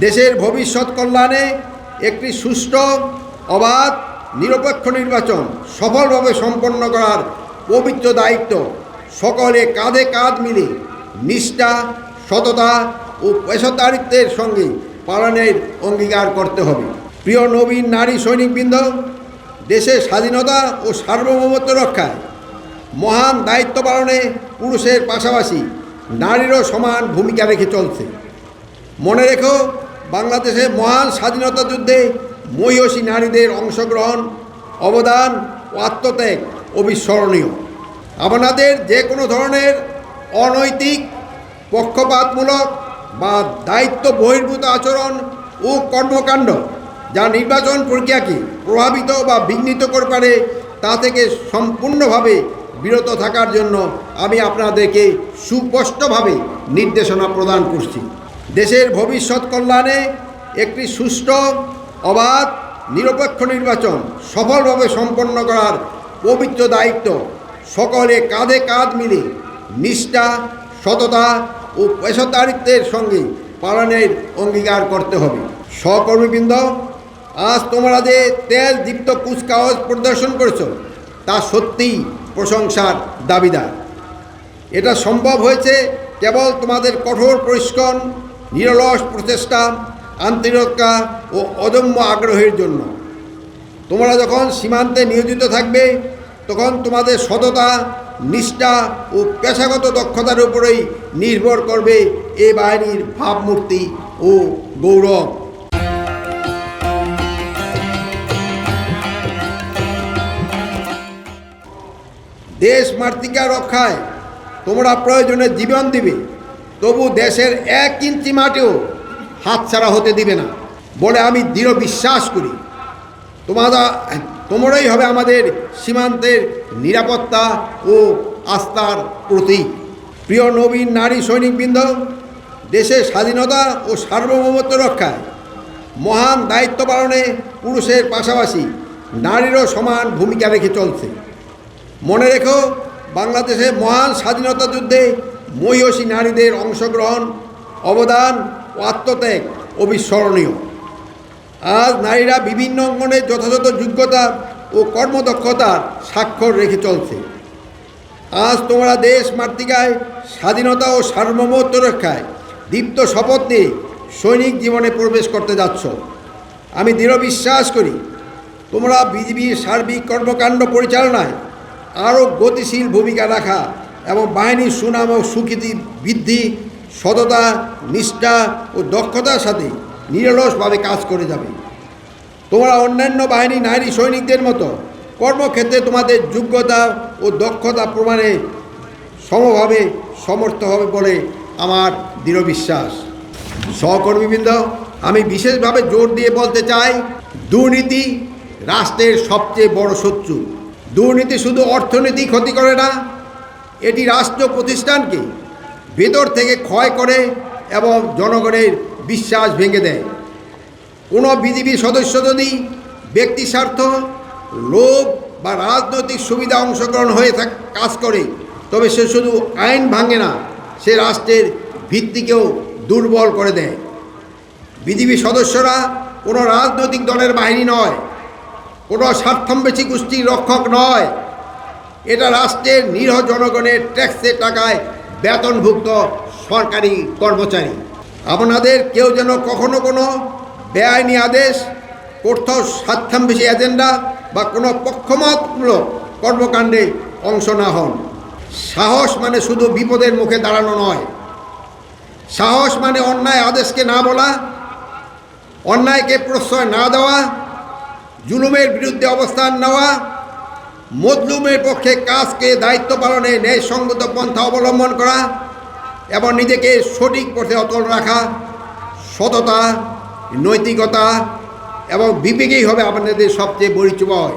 দেশের ভবিষ্যৎ কল্যাণে একটি সুষ্ঠু, অবাধ, নিরপেক্ষ নির্বাচন সফলভাবে সম্পন্ন করার পবিত্র দায়িত্ব সকলে কাঁধে কাঁধ মিলে নিষ্ঠা, সততা ও পেশাদারিত্বের সঙ্গে পালনের অঙ্গীকার করতে হবে। প্রিয় নবীন নারী সৈনিকবৃন্দ, দেশের স্বাধীনতা ও সার্বভৌমত্ব রক্ষায় মহান দায়িত্ব পালনে পুরুষের পাশাপাশি নারীরও সমান ভূমিকা রেখে চলছে। মনে রেখো, বাংলাদেশের মহান স্বাধীনতা যুদ্ধে মহিষী নারীদের অংশগ্রহণ, অবদান ও আত্মত্যাগ অবিস্মরণীয়। আপনাদের যে কোনো ধরনের অনৈতিক, পক্ষপাতমূলক বা দায়িত্ব বহির্ভূত আচরণ ও কর্মকাণ্ড যা নির্বাচন প্রক্রিয়াকে প্রভাবিত বা বিঘ্নিত করতে পারে, তা থেকে সম্পূর্ণভাবে বিরত থাকার জন্য আমি আপনাদেরকে সুস্পষ্টভাবে নির্দেশনা প্রদান করছি। দেশের ভবিষ্যৎ কল্যাণে একটি সুষ্ঠু, অবাধ, নিরপেক্ষ নির্বাচন সফলভাবে সম্পন্ন করার পবিত্র দায়িত্ব সকলে কাঁধে কাঁধ মিলে নিষ্ঠা, সততা ও পেশাদারিত্বের সঙ্গে পালনের অঙ্গীকার করতে হবে। সহকর্মীবৃন্দ, আজ তোমরা যে তেজদীপ্ত কুচকাওয়াজ প্রদর্শন করেছ তা সত্যিই প্রশংসার দাবিদার। এটা সম্ভব হয়েছে কেবল তোমাদের কঠোর পরিশ্রম, নিরলস প্রচেষ্টা, আন্তরিকতা ও অদম্য আগ্রহের জন্য। তোমরা যখন সীমান্তে নিয়োজিত থাকবে, তখন তোমাদের সততা, নিষ্ঠা ও পেশাগত দক্ষতার উপরেই নির্ভর করবে এ বাহিনীর ভাবমূর্তি ও গৌরব। দেশ মাতৃকা রক্ষায় তোমরা প্রয়োজনে জীবন দিবে, তবু দেশের 1 ইঞ্চি মাটিও হাতছাড়া হতে দিবে না বলে আমি দৃঢ় বিশ্বাস করি। তোমরাই হবে আমাদের সীমান্তের নিরাপত্তা ও আস্থার প্রতীক। প্রিয় নবীন নারী সৈনিকবৃন্দ, দেশের স্বাধীনতা ও সার্বভৌমত্ব রক্ষায় মহান দায়িত্ব পালনে পুরুষের পাশাপাশি নারীরও সমান ভূমিকা রেখে চলছে। মনে রেখো, বাংলাদেশের মহান স্বাধীনতা যুদ্ধে মহিষী নারীদের অংশগ্রহণ, অবদান ও আত্মত্যাগ অবিস্মরণীয়। আজ নারীরা বিভিন্ন অঙ্গনে যথাযথ যোগ্যতা ও কর্মদক্ষতার স্বাক্ষর রেখে চলছে। আজ তোমরা দেশ মাতৃকায় স্বাধীনতা ও সার্বভৌমত্ব রক্ষায় দীপ্ত শপথ নিয়ে সৈনিক জীবনে প্রবেশ করতে যাচ্ছ। আমি দৃঢ় বিশ্বাস করি তোমরা বিজিবির সার্বিক কর্মকাণ্ড পরিচালনায় আরও গতিশীল ভূমিকা রাখা এবং বাহিনীর সুনাম ও স্বীকৃতি বৃদ্ধি, সততা, নিষ্ঠা ও দক্ষতার সাথে নিরলসভাবে কাজ করে যাবে। তোমরা অন্যান্য বাহিনী নারী সৈনিকদের মতো কর্মক্ষেত্রে তোমাদের যোগ্যতা ও দক্ষতা প্রমাণে সমভাবে সমর্থ হবে বলে আমার দৃঢ় বিশ্বাস। সহকর্মীবৃন্দ, আমি বিশেষভাবে জোর দিয়ে বলতে চাই, দুর্নীতি রাষ্ট্রের সবচেয়ে বড় শত্রু। দুর্নীতি শুধু অর্থনীতি ক্ষতি করে না, এটি রাষ্ট্র প্রতিষ্ঠানকে ভেতর থেকে ক্ষয় করে এবং জনগণের বিশ্বাস ভেঙে দেয়। কোনো বিজিবি সদস্য যদি ব্যক্তি স্বার্থ, লোভ বা রাজনৈতিক সুবিধা অংশগ্রহণ হয়ে কাজ করে, তবে সে শুধু আইন ভাঙে না, সে রাষ্ট্রের ভিত্তিকেও দুর্বল করে দেয়। বিজিবি সদস্যরা কোনো রাজনৈতিক দলের বাহিনী নয়, কোনো স্বার্থম্বেশী গোষ্ঠীর রক্ষক নয়। এটা রাষ্ট্রের নিরীহ জনগণের ট্যাক্সের টাকায় বেতনভুক্ত সরকারি কর্মচারী। আপনাদের কেউ যেন কখনো কোনো বেআইনি আদেশ, কোথাও স্বার্থান্বেষী এজেন্ডা বা কোনো পক্ষপাতমূলক কর্মকাণ্ডে অংশ না হন। সাহস মানে শুধু বিপদের মুখে দাঁড়ানো নয়, সাহস মানে অন্যায় আদেশকে না বলা, অন্যায়কে প্রশ্রয় না দেওয়া, জুলুমের বিরুদ্ধে অবস্থান নেওয়া, মজলুমের পক্ষে কাজকে দায়িত্ব পালনে ন্যায়সঙ্গত পন্থা অবলম্বন করা এবং নিজেকে সঠিক পথে অটল রাখা। সততা, নৈতিকতা এবং বিবেকেই হবে আপনাদের সবচেয়ে পরিচয়।